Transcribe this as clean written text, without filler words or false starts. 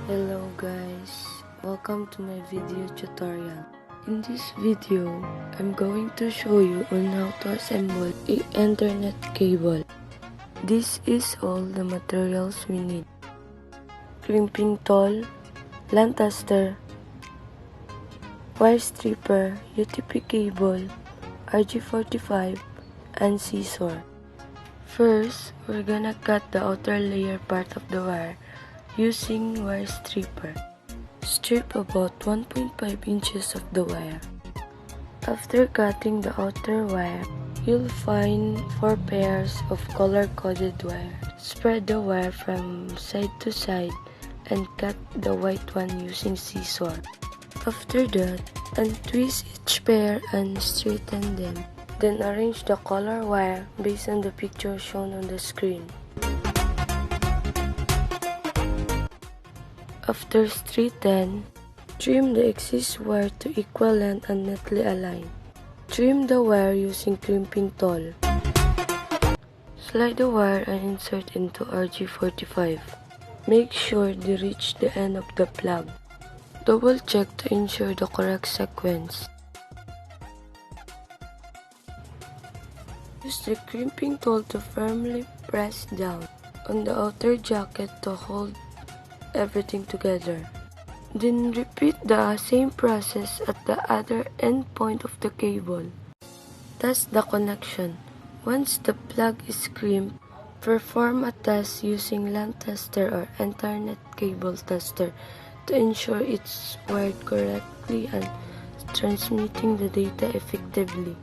Hello guys, welcome to my video tutorial. In this video, I'm going to show you on how to assemble a Ethernet cable. This is all the materials we need. Crimping tool, LAN tester, wire stripper, UTP cable, RG45, and scissor. First, we're gonna cut the outer layer part of the wire using wire stripper. Strip about 1.5 inches of the wire. After cutting the outer wire, you'll find 4 pairs of color-coded wire. Spread the wire from side to side and cut the white one using scissor. After that, untwist each pair and straighten them. Then arrange the color wire based on the picture shown on the screen. After straighten, trim the excess wire to equal length and neatly align. Trim the wire using crimping tool. Slide the wire and insert into RG45. Make sure they reach the end of the plug. Double check to ensure the correct sequence. Use the crimping tool to firmly press down on the outer jacket to hold everything together. Then repeat the same process at the other end point of the cable. Test the connection. Once the plug is crimped, perform a test using LAN tester or Ethernet cable tester to ensure it's wired correctly and transmitting the data effectively.